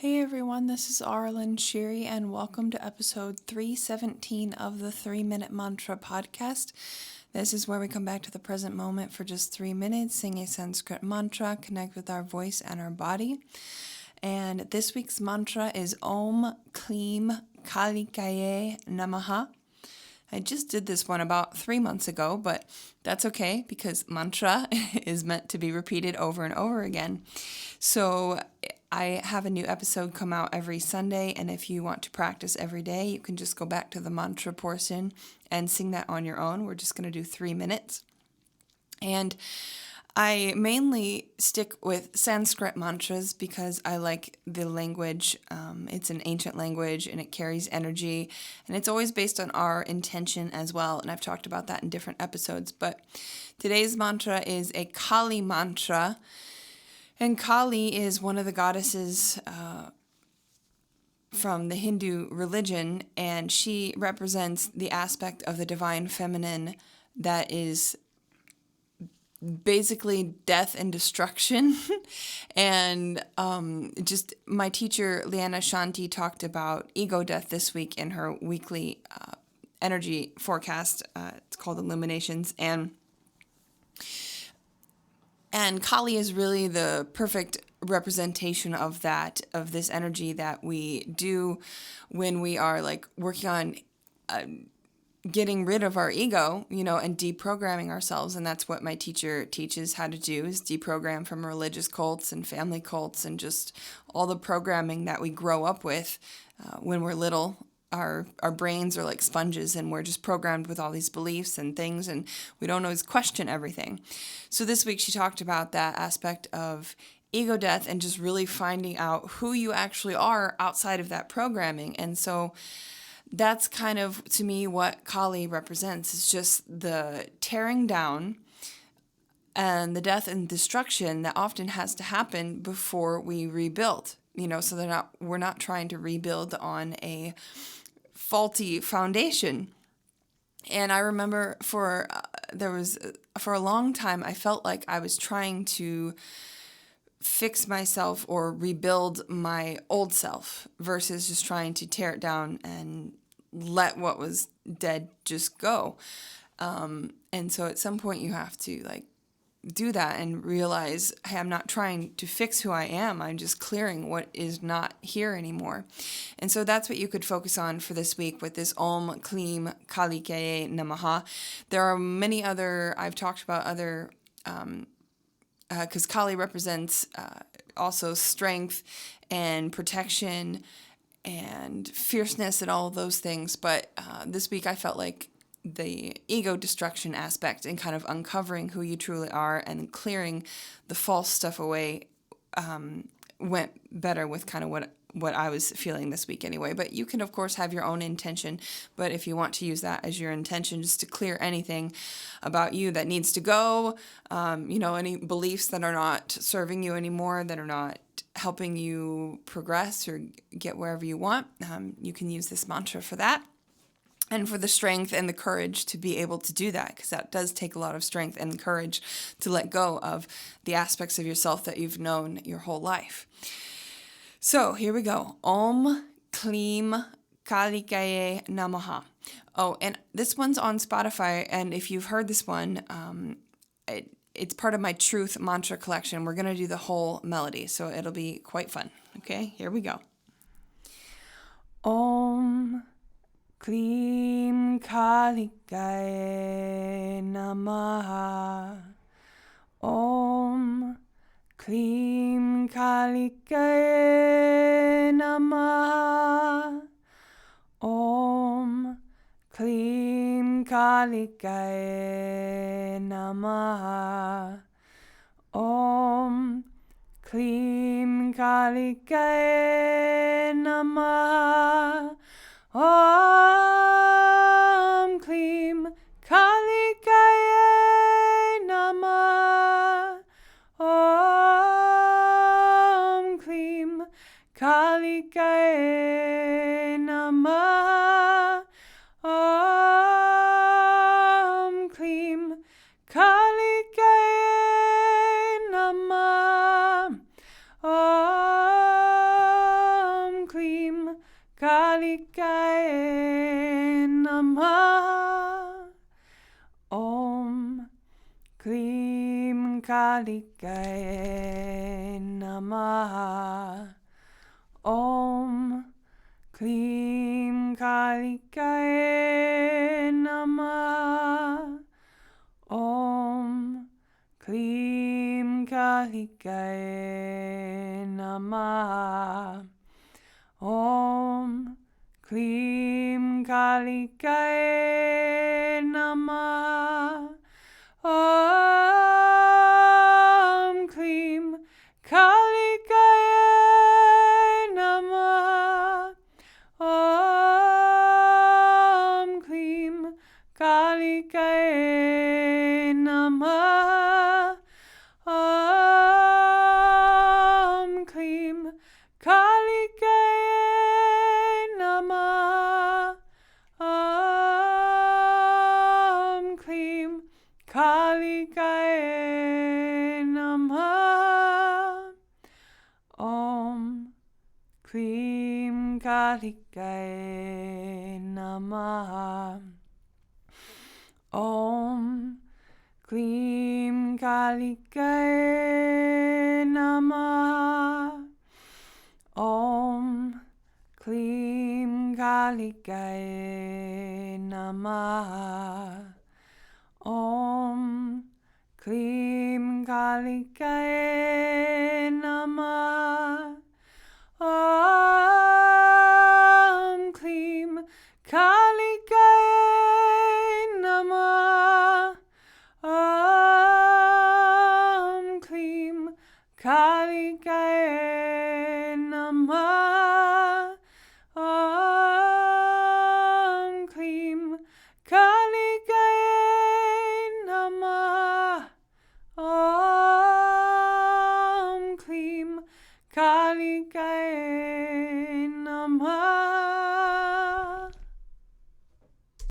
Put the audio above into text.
Hey everyone, this is Aaralyn, Shiri, and welcome to episode 317 of the 3-Minute Mantra podcast. This is where we come back to the present moment for just 3 minutes, sing a Sanskrit mantra, connect with our voice and our body. And this week's mantra is Om Klim Kalikayei Namaha. I just did this one about 3 months ago, but that's okay because mantra is meant to be repeated over and over again. So I have a new episode come out every Sunday, and if you want to practice every day, you can just go back to the mantra portion and sing that on your own. We're just going to do 3 minutes. And I mainly stick with Sanskrit mantras because I like the language. It's an ancient language and it carries energy, and it's always based on our intention as well. And I've talked about that in different episodes. But today's mantra is a Kali mantra. And Kali is one of the goddesses from the Hindu religion, and she represents the aspect of the divine feminine that is basically death and destruction. And just my teacher, Liana Shanti, talked about ego death this week in her weekly energy forecast. It's called Illuminations. And Kali is really the perfect representation of that, of this energy that we do when we are like working on getting rid of our ego, and deprogramming ourselves. And that's what my teacher teaches how to do, is deprogram from religious cults and family cults and just all the programming that we grow up with when we're little. Our brains are like sponges, and we're just programmed with all these beliefs and things, and we don't always question everything. So this week she talked about that aspect of ego death and just really finding out who you actually are outside of that programming. And so that's kind of, to me, what Kali represents. It's just the tearing down and the death and destruction that often has to happen before we rebuild, so we're not trying to rebuild on a faulty foundation. And I remember for a long time, I felt like I was trying to fix myself or rebuild my old self versus just trying to tear it down and let what was dead just go. And so at some point you have to do that and realize, hey, I'm not trying to fix who I am. I'm just clearing what is not here anymore. And so that's what you could focus on for this week with this Om Klim Kalikayei Namaha. There are many other, I've talked about other, because Kali represents also strength and protection and fierceness and all of those things. But this week I felt like the ego destruction aspect and kind of uncovering who you truly are and clearing the false stuff away went better with kind of what I was feeling this week anyway. But you can, of course, have your own intention. But if you want to use that as your intention, just to clear anything about you that needs to go, any beliefs that are not serving you anymore, that are not helping you progress or get wherever you want, you can use this mantra for that. And for the strength and the courage to be able to do that, because that does take a lot of strength and courage to let go of the aspects of yourself that you've known your whole life. So here we go. Om Klim Kalikayei Namaha. Oh, and this one's on Spotify, and if you've heard this one, it's part of my Truth Mantra collection. We're going to do the whole melody, so it'll be quite fun. Okay, here we go. Om Klim Kalikayei Namaha. Om Klim Kalikayei Namaha. Om Klim Kalikayei Namaha. Om Klim Kalikayei Namaha. Om Klim Kalikayei Namaha. Om Klim Kalikayei Namaha. Om Klim Kalikayei Namaha. Om Kalikayei Namaha. Om Klim Kalikayei Namaha. Om Klim Kalikayei Namaha. Om Klim Kalikayei Namaha. Om Klim Kalikayei Namaha. Om Klim Kalikayei Namaha. Om Klim Kalikayei Namaha. Om Klim Kalikayei Namaha. Om Klim Kalikayei Namaha. Om Klim Kalikayei Namaha. Om Klim Kalikayei Namaha. Om Klim Kalikayei Namaha. Om Klim Kalikayei Namaha.